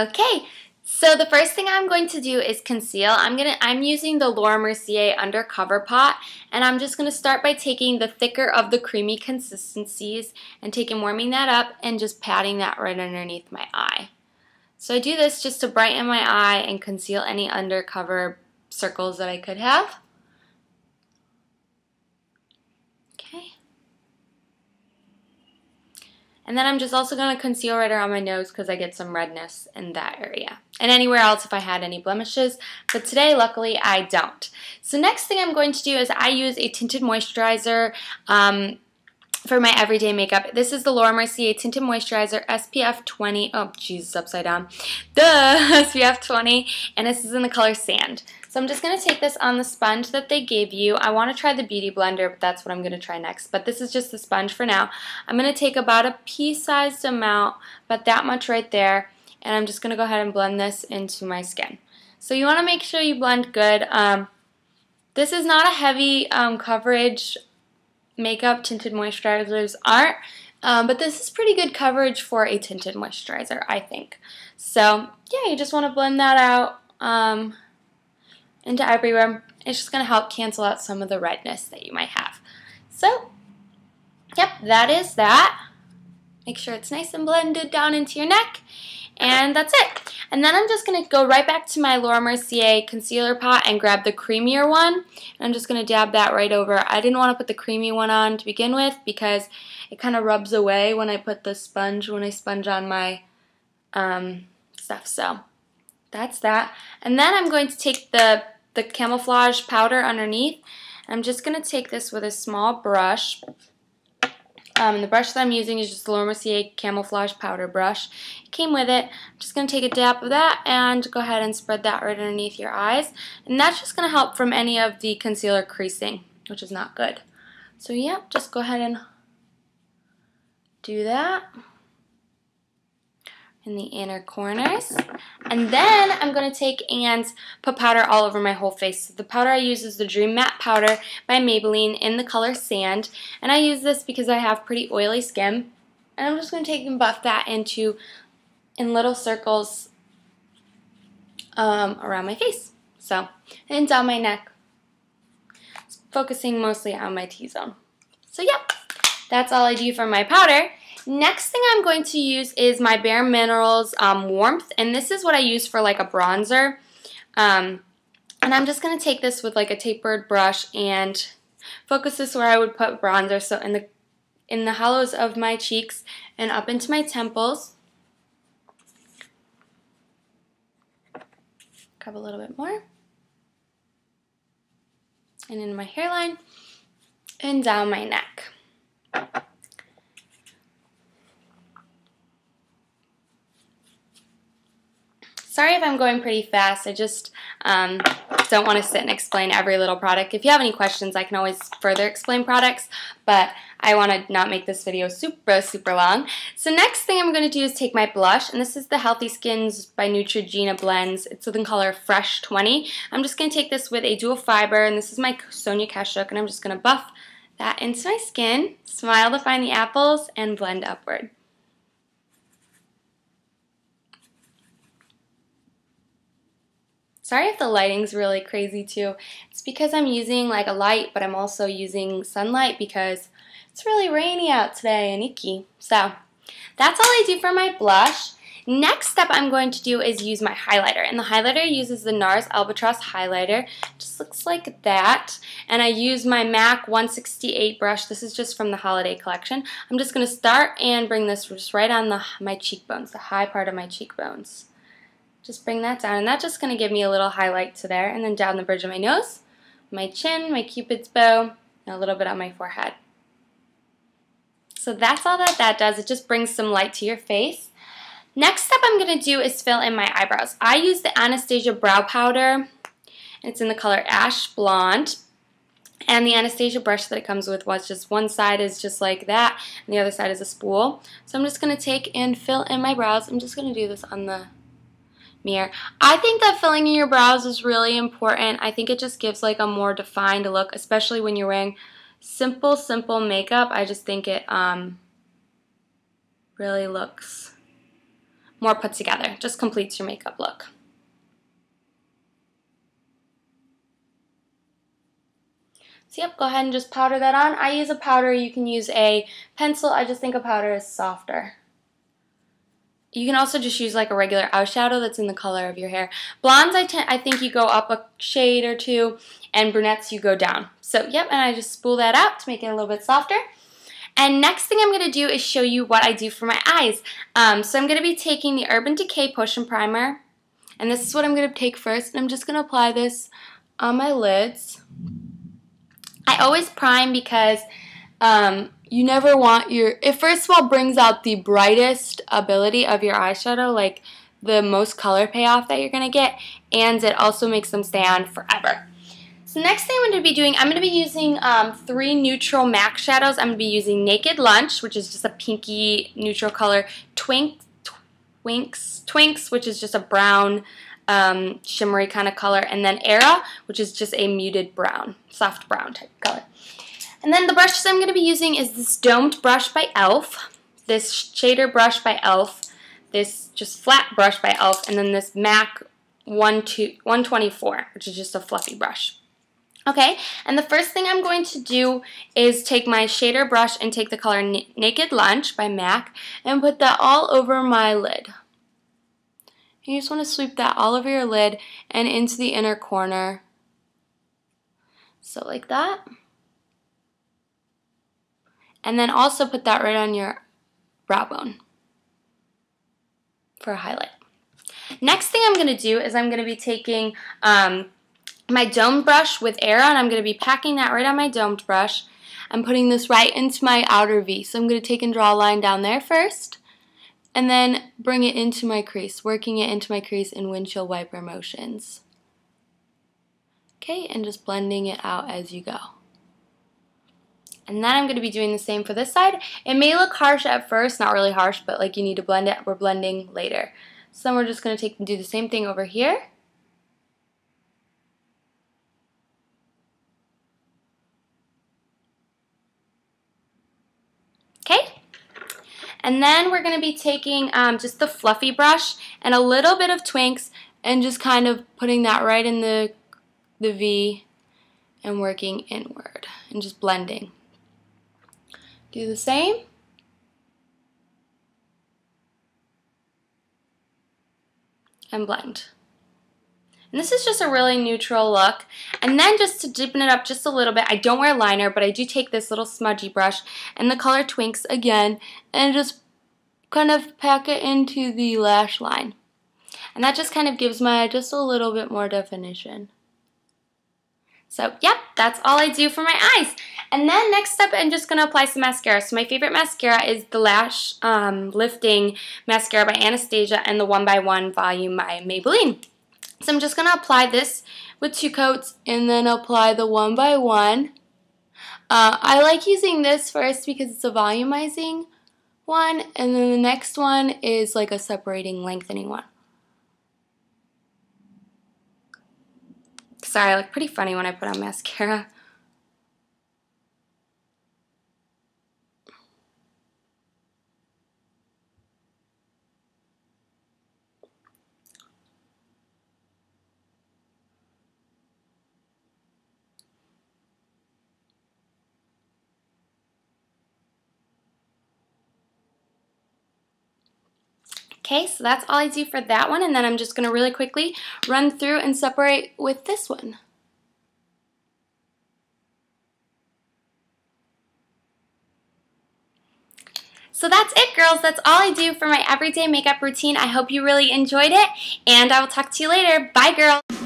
Okay, so the first thing I'm going to do is conceal. I'm using the Mercier undercover pot, and I'm just going to start by taking the thicker of the creamy consistencies and warming that up and just patting that right underneath my eye. So I do this just to brighten my eye and conceal any undercover circles that I could have. Okay. And then I'm just also going to conceal right around my nose because I get some redness in that area. And anywhere else if I had any blemishes. But today, luckily, I don't. So next thing I'm going to do is I use a tinted moisturizer for my everyday makeup. This is the Mercier Tinted Moisturizer SPF 20. Oh, Jesus, upside down. SPF 20. And this is in the color Sand. So I'm just going to take this on the sponge that they gave you. I want to try the Beauty Blender, but that's what I'm going to try next. But this is just the sponge for now. I'm going to take about a pea-sized amount, about that much right there. And I'm just going to go ahead and blend this into my skin. So you want to make sure you blend good. This is not a heavy coverage makeup. Tinted moisturizers aren't, but this is pretty good coverage for a tinted moisturizer, I think. So yeah, you just want to blend that out into everywhere. It's just going to help cancel out some of the redness that you might have. So yep, that is that. Make sure it's nice and blended down into your neck, and that's it. And then I'm just going to go right back to my Mercier concealer pot and grab the creamier one. And I'm just going to dab that right over. I didn't want to put the creamy one on to begin with because it kind of rubs away when I put the sponge, when I sponge on my stuff. So that's that. And then I'm going to take the camouflage powder underneath. I'm just going to take this with a small brush. And the brush that I'm using is just the Mercier Camouflage Powder Brush. It came with it. I'm just going to take a dab of that and go ahead and spread that right underneath your eyes. And that's just going to help from any of the concealer creasing, which is not good. So yeah, just go ahead and do that in the inner corners. And then I'm going to take and put powder all over my whole face. So the powder I use is the Dream Matte Powder by Maybelline in the color Sand. And I use this because I have pretty oily skin. And I'm just going to take and buff that in little circles around my face. So, and down my neck. Focusing mostly on my T-zone. So yep, that's all I do for my powder. Next thing I'm going to use is my Bare Minerals Warmth, and this is what I use for like a bronzer. And I'm just going to take this with like a tapered brush and focus this where I would put bronzer, so in the hollows of my cheeks and up into my temples. Grab a little bit more. And in my hairline and down my neck. Sorry if I'm going pretty fast. I just don't want to sit and explain every little product. If you have any questions, I can always further explain products, but I want to not make this video super long. So next thing I'm going to do is take my blush, and this is the Healthy Skins by Neutrogena Blends. It's in the color Fresh 20. I'm just going to take this with a dual fiber, and this is my Sonia Kashuk, and I'm just going to buff that into my skin, smile to find the apples, and blend upward. Sorry if the lighting's really crazy too. It's because I'm using like a light, but I'm also using sunlight because it's really rainy out today and icky. So that's all I do for my blush. Next step I'm going to do is use my highlighter. And the highlighter uses the NARS Albatross highlighter. It just looks like that. And I use my MAC 168 brush. This is just from the holiday collection. I'm just going to start and bring this just right on my cheekbones, the high part of my cheekbones. Just bring that down, and that's just going to give me a little highlight to there, and then down the bridge of my nose, my chin, my cupid's bow, and a little bit on my forehead. So that's all that does. It just brings some light to your face. Next step I'm going to do is fill in my eyebrows. I use the Anastasia brow powder. It's in the color Ash Blonde. And the Anastasia brush that it comes with was just one side is just like that, and the other side is a spool. So I'm just going to take and fill in my brows. I'm just going to do this on the mirror. I think that filling in your brows is really important. I think it just gives like a more defined look, especially when you're wearing simple makeup. I just think it really looks more put together. Just completes your makeup look. So yep, go ahead and just powder that on. I use a powder. You can use a pencil. I just think a powder is softer. You can also just use like a regular eyeshadow that's in the color of your hair. Blondes, I think you go up a shade or two, and brunettes you go down. So yep, and I just spool that out to make it a little bit softer. And next thing I'm going to do is show you what I do for my eyes. So I'm going to be taking the Urban Decay Potion Primer, and this is what I'm going to take first, and I'm just going to apply this on my lids. I always prime because you never want it first of all brings out the brightest ability of your eyeshadow, like the most color payoff that you're going to get, and it also makes them stay on forever. So next thing I'm going to be doing, I'm going to be using 3 neutral MAC shadows. I'm going to be using Naked Lunch, which is just a pinky neutral color, Twinks, which is just a brown shimmery kind of color, and then Era, which is just a muted brown, soft brown type color. And then the brushes I'm going to be using is this domed brush by e.l.f., this shader brush by e.l.f., this just flat brush by e.l.f., and then this MAC 124, which is just a fluffy brush. Okay, and the first thing I'm going to do is take my shader brush and take the color Naked Lunch by MAC and put that all over my lid. You just want to sweep that all over your lid and into the inner corner. So like that. And then also put that right on your brow bone for a highlight. Next thing I'm going to do is I'm going to be taking my domed brush with Era, and I'm going to be packing that right on my domed brush. I'm putting this right into my outer V. So I'm going to take and draw a line down there first, and then bring it into my crease, working it into my crease in windshield wiper motions. Okay, and just blending it out as you go. And then I'm going to be doing the same for this side. It may look harsh at first, not really harsh, but like you need to blend it. We're blending later. So then we're just going to take and do the same thing over here. Okay. And then we're going to be taking just the fluffy brush and a little bit of Twinks and just kind of putting that right in the V and working inward and just blending. Do the same. And blend. And this is just a really neutral look. And then just to deepen it up just a little bit, I don't wear liner, but I do take this little smudgy brush and the color Twinks again and just kind of pack it into the lash line. And that just kind of gives my eye just a little bit more definition. So, yep, that's all I do for my eyes. And then next up, I'm just going to apply some mascara. So my favorite mascara is the Lash Lifting Mascara by Anastasia and the 1x1 Volume by Maybelline. So I'm just going to apply this with 2 coats and then apply the 1x1. I like using this first because it's a volumizing one, and then the next one is like a separating, lengthening one. Sorry, I look pretty funny when I put on mascara. Okay, so that's all I do for that one, and then I'm just going to really quickly run through and separate with this one. So that's it, girls. That's all I do for my everyday makeup routine. I hope you really enjoyed it, and I will talk to you later. Bye, girls.